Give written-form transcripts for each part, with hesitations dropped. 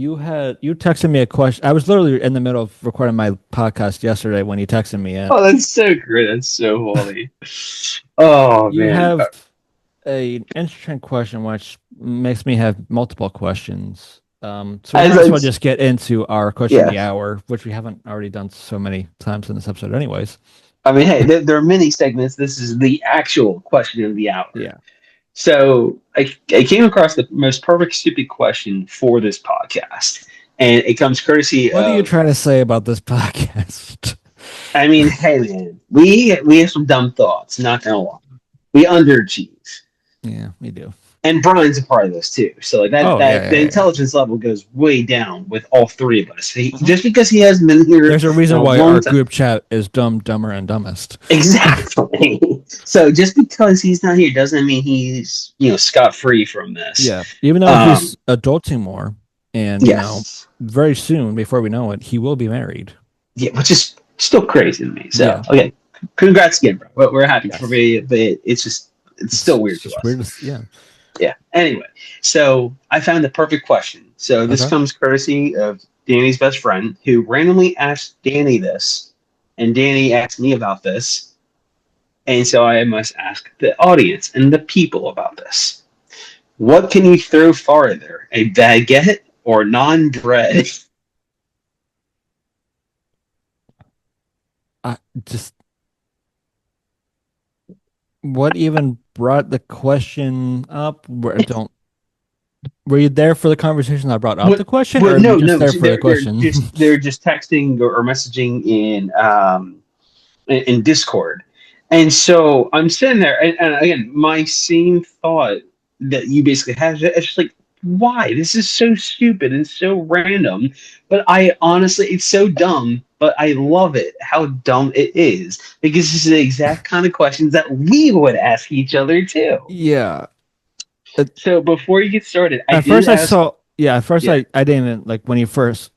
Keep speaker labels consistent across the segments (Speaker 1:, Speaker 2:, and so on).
Speaker 1: You texted me a question. I was literally in the middle of recording my podcast yesterday when you texted me it.
Speaker 2: Oh, that's so great. That's so funny. Oh
Speaker 1: You
Speaker 2: man.
Speaker 1: have an interesting question, which makes me have multiple questions. So we
Speaker 2: As,
Speaker 1: might as well
Speaker 2: as
Speaker 1: just get into our question of
Speaker 2: yeah.
Speaker 1: the hour, which we haven't already done so many times in this episode, anyways.
Speaker 2: I mean, hey, there are many segments. This is the actual question of the hour.
Speaker 1: Yeah.
Speaker 2: So I came across the most perfect stupid question for this podcast, and it comes courtesy
Speaker 1: What are you
Speaker 2: of.
Speaker 1: trying to say about this podcast?
Speaker 2: I mean, hey man, we have some dumb thoughts. Not gonna lie, we underachieve.
Speaker 1: Yeah, we do.
Speaker 2: And Brian's a part of this too. So like
Speaker 1: Oh, yeah,
Speaker 2: the
Speaker 1: yeah,
Speaker 2: intelligence level goes way down with all three of us.
Speaker 1: yeah.
Speaker 2: Just because he hasn't been here
Speaker 1: There's a
Speaker 2: in
Speaker 1: reason
Speaker 2: a
Speaker 1: why
Speaker 2: long
Speaker 1: our
Speaker 2: time.
Speaker 1: group chat is dumb, dumber, and dumbest.
Speaker 2: Exactly. So just because he's not here doesn't mean he's scot free from this.
Speaker 1: Yeah, even though
Speaker 2: Um,
Speaker 1: he's adulting more, and
Speaker 2: yes.
Speaker 1: very soon, before we know it, he will be married.
Speaker 2: Yeah, which is still crazy to me. So
Speaker 1: Yeah,
Speaker 2: okay, congrats again, bro. We're happy for
Speaker 1: yes,
Speaker 2: you, but it's still
Speaker 1: it's
Speaker 2: weird to
Speaker 1: just
Speaker 2: us.
Speaker 1: weird. Yeah.
Speaker 2: Yeah. Anyway, so I found the perfect question. So this
Speaker 1: Okay.
Speaker 2: comes courtesy of Danny's best friend who randomly asked Danny this, and Danny asked me about this, and so I must ask the audience and the people about this. What can you throw farther, a baguette or non bread?
Speaker 1: I just what even brought the question up? Don't were you there for the conversation that brought up
Speaker 2: What?
Speaker 1: the question, or
Speaker 2: Well,
Speaker 1: are you
Speaker 2: no,
Speaker 1: just
Speaker 2: no.
Speaker 1: there
Speaker 2: So
Speaker 1: for the
Speaker 2: they're
Speaker 1: question?
Speaker 2: just they're just texting or messaging in Discord. And so I'm sitting there, and again, my same thought that you basically had. It's just like, why? This is so stupid and so random. But I honestly, it's so dumb, but I love it how dumb it is because this is the exact kind of questions that we would ask each other too.
Speaker 1: Yeah. At,
Speaker 2: So before you get started, I
Speaker 1: at
Speaker 2: did
Speaker 1: first I
Speaker 2: ask.
Speaker 1: saw yeah, at first
Speaker 2: Yeah.
Speaker 1: I didn't even like when I first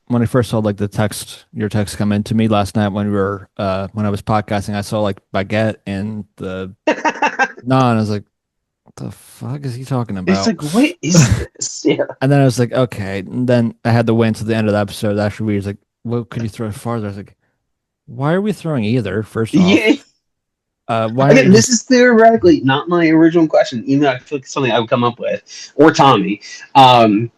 Speaker 1: saw like the text your text come into me last night when we were when I was podcasting, I saw like Baguette and the Naan. I was like, what the fuck is he talking
Speaker 2: It's
Speaker 1: about?
Speaker 2: like, what is this? Yeah.
Speaker 1: And then I was like, okay. And then I had to wait until the end of the episode. Actually, we was like, what could you throw farther? I was like, why are we throwing either? First
Speaker 2: Yeah.
Speaker 1: off, why aren't we
Speaker 2: Again, this
Speaker 1: just
Speaker 2: is theoretically not my original question, even though I feel like it's something I would come up with, or Tommy. Um,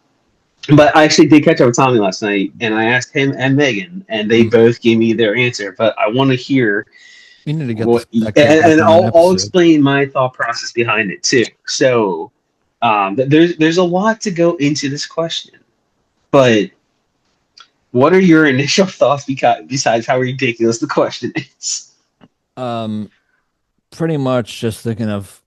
Speaker 2: but I actually did catch up with Tommy last night, and I asked him and Megan, and they
Speaker 1: mm,
Speaker 2: both gave me their answer. But I want to hear
Speaker 1: we need to get
Speaker 2: what,
Speaker 1: this that kid back
Speaker 2: and
Speaker 1: on an
Speaker 2: I'll
Speaker 1: episode?
Speaker 2: explain my thought process behind it too. So there's a lot to go into this question, but what are your initial thoughts besides how ridiculous the question is?
Speaker 1: Um, Pretty much just thinking of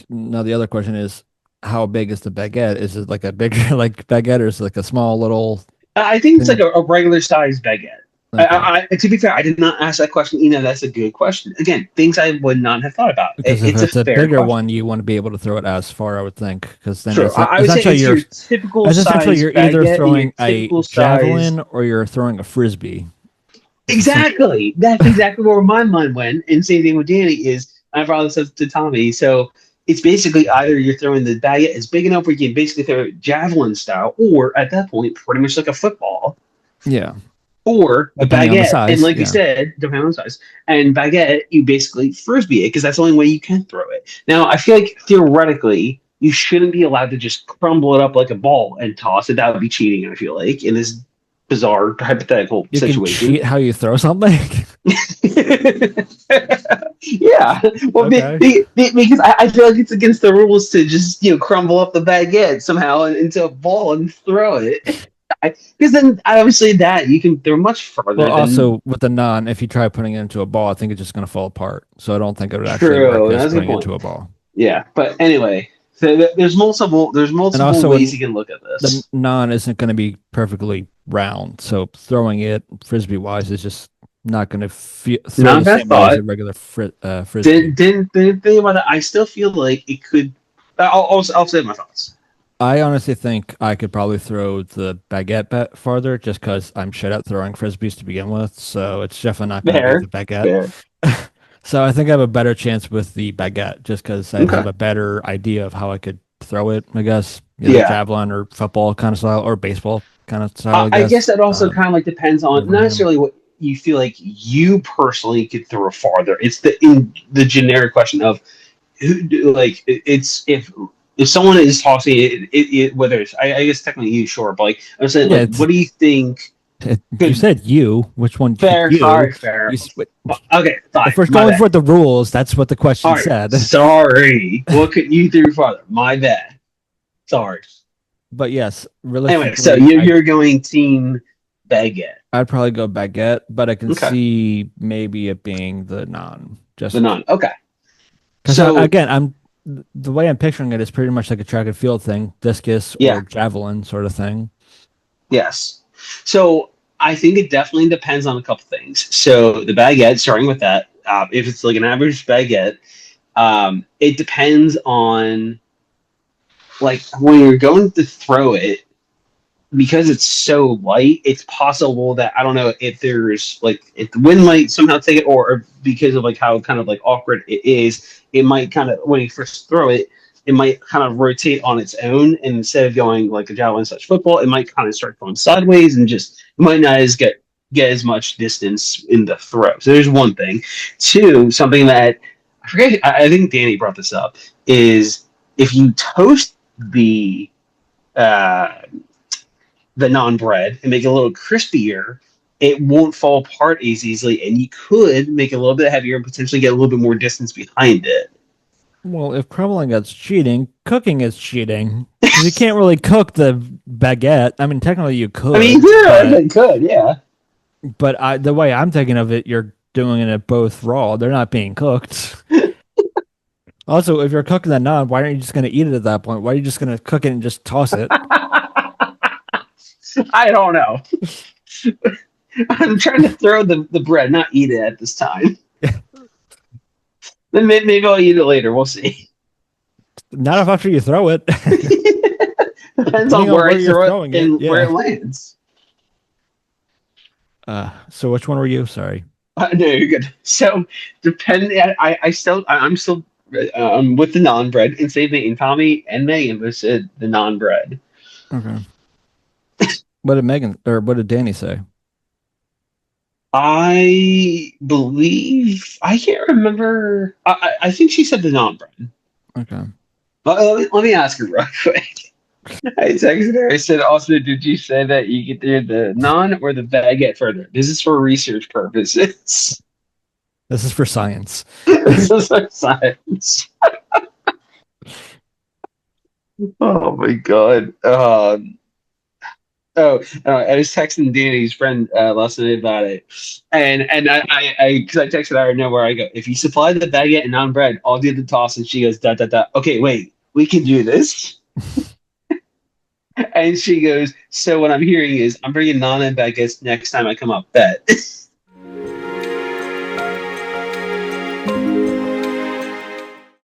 Speaker 1: now the other question is how big is the baguette? Is it like a bigger like baguette or is it like a small little
Speaker 2: I think it's like
Speaker 1: thing?
Speaker 2: a regular size baguette.
Speaker 1: Okay.
Speaker 2: To be fair, I did not ask that question. That's a good question. Again, things I would not have thought about.
Speaker 1: Because if
Speaker 2: It's a
Speaker 1: it's a
Speaker 2: fair
Speaker 1: bigger
Speaker 2: question.
Speaker 1: one, you want to be able to throw it as far, I would think, because then
Speaker 2: True.
Speaker 1: it's
Speaker 2: I would say
Speaker 1: essentially
Speaker 2: it's your typical size
Speaker 1: you're either
Speaker 2: baguette and your
Speaker 1: throwing a
Speaker 2: typical size.
Speaker 1: javelin or you're throwing a frisbee. It's a simple.
Speaker 2: Exactly. That's exactly where my mind went. And same thing with Danny is I brought this up to Tommy. So it's basically either you're throwing the baguette is big enough where you can basically throw it javelin style, or at that point, pretty much like a football
Speaker 1: Yeah,
Speaker 2: or a
Speaker 1: depending on the
Speaker 2: baguette. And
Speaker 1: size.
Speaker 2: like you
Speaker 1: Yeah.
Speaker 2: said, depending on the size, and baguette, you basically frisbee it because that's the only way you can throw it. Now, I feel like theoretically, you shouldn't be allowed to just crumble it up like a ball and toss it. That would be cheating, I feel like, in this bizarre hypothetical
Speaker 1: You can
Speaker 2: situation.
Speaker 1: cheat how you throw something.
Speaker 2: Yeah, well,
Speaker 1: Okay.
Speaker 2: because I feel like it's against the rules to just crumble up the baguette somehow into a ball and throw it. Because then obviously that you can throw much
Speaker 1: Well,
Speaker 2: farther than
Speaker 1: also with the non, if you try putting it into a ball, I think it's just going to fall apart. So I don't think it would actually work
Speaker 2: true.
Speaker 1: as
Speaker 2: That's a good
Speaker 1: putting it
Speaker 2: point.
Speaker 1: into a ball.
Speaker 2: Yeah, but anyway, so there's
Speaker 1: And
Speaker 2: multiple
Speaker 1: also,
Speaker 2: ways you can look at
Speaker 1: the
Speaker 2: this.
Speaker 1: non isn't going to be perfectly round, so throwing it frisbee wise is just not going to throw
Speaker 2: Not a
Speaker 1: the
Speaker 2: bad
Speaker 1: same way as
Speaker 2: thought.
Speaker 1: a regular frisbee.
Speaker 2: Didn't think about that. I still feel like it could. I'll say my thoughts.
Speaker 1: I honestly think I could probably throw the baguette farther just because I'm shit at throwing frisbees to begin with. So it's definitely not going to be the
Speaker 2: Fair,
Speaker 1: baguette.
Speaker 2: fair.
Speaker 1: So I think I have a better chance with the baguette just because I'd
Speaker 2: Okay.
Speaker 1: have a better idea of how I could throw it, I guess, either
Speaker 2: Yeah.
Speaker 1: javelin or football kind of style or baseball kind of style, I
Speaker 2: I guess
Speaker 1: guess.
Speaker 2: that also kind of like depends on
Speaker 1: Over
Speaker 2: not
Speaker 1: hand.
Speaker 2: necessarily what you feel like you personally could throw farther. It's the generic question of like it's if someone is tossing whether it's I guess technically you sure, but like I'm saying
Speaker 1: Yeah,
Speaker 2: like what do you think
Speaker 1: you
Speaker 2: could
Speaker 1: said you. Which one could
Speaker 2: fair,
Speaker 1: you?
Speaker 2: sorry, fair.
Speaker 1: Wait,
Speaker 2: Okay, fine,
Speaker 1: if we're
Speaker 2: my
Speaker 1: going
Speaker 2: bad.
Speaker 1: for the rules, that's what the
Speaker 2: All
Speaker 1: question
Speaker 2: right,
Speaker 1: said.
Speaker 2: sorry. What could you do farther? My bad. Sorry.
Speaker 1: But yes,
Speaker 2: Anyway, so
Speaker 1: realistically,
Speaker 2: you're going team Baguette.
Speaker 1: I'd probably go baguette, but I can
Speaker 2: Okay,
Speaker 1: see maybe it being the non.
Speaker 2: the
Speaker 1: Just
Speaker 2: none. Okay,
Speaker 1: because
Speaker 2: so
Speaker 1: again, I'm the way I'm picturing it is pretty much like a track and field thing, discus
Speaker 2: yeah,
Speaker 1: or javelin sort of thing.
Speaker 2: yes. So I think it definitely depends on a couple things. So the baguette, starting with that, if it's like an average baguette, it depends on like when you're going to throw it because it's so light. It's possible that I don't know if there's like if the wind might somehow take it, or because of like how kind of like awkward it is, it might kind of when you first throw it. It might kind of rotate on its own, and instead of going like a javelin such football, it might kind of start going sideways and just it might not as get as much distance in the throw. So there's one thing. Two, something that I forget. I think Danny brought this up is if you toast uh, the non bread and make it a little crispier, it won't fall apart as easily, and you could make it a little bit heavier and potentially get a little bit more distance behind it.
Speaker 1: Well, if crumbling is cheating, cooking is cheating because you can't really cook the baguette. I mean, technically you
Speaker 2: I mean,
Speaker 1: could,
Speaker 2: theoretically, could yeah.
Speaker 1: the way I'm thinking of it, you're doing it both raw. They're not being cooked. Also, if you're cooking the naan, why aren't you just going to eat it at that point? Why are you just going to cook it and just toss it?
Speaker 2: I don't know. I'm trying to throw the bread, not eat it at this time. Then maybe I'll eat it later. We'll see.
Speaker 1: Not after you throw it.
Speaker 2: Depends on
Speaker 1: Depending on
Speaker 2: where
Speaker 1: where
Speaker 2: I
Speaker 1: you're
Speaker 2: throw it
Speaker 1: throwing it.
Speaker 2: and where
Speaker 1: Yeah.
Speaker 2: it lands.
Speaker 1: So which one were you? Sorry.
Speaker 2: No, you're good. So depending, I'm still I'm with the non bread and same thing. And Tommy and Megan was said the non bread.
Speaker 1: Okay. What did Megan or what did Danny say?
Speaker 2: I believe I can't remember. I think she said the non bread.
Speaker 1: Okay.
Speaker 2: Let me ask her real quick. I texted her. I said, also, did you say that you get there the non or the baguette further? This is for research purposes.
Speaker 1: This is for science.
Speaker 2: This is our science. Oh my god. I was texting Danny's friend last night about it, and because I texted her, I know where I go. If you supply the baguette and non bread, I'll do the toss. And she goes, da da da. Okay, wait, we can do this. And she goes, so what I'm hearing is I'm bringing naan and baguettes next time I come up. Bet.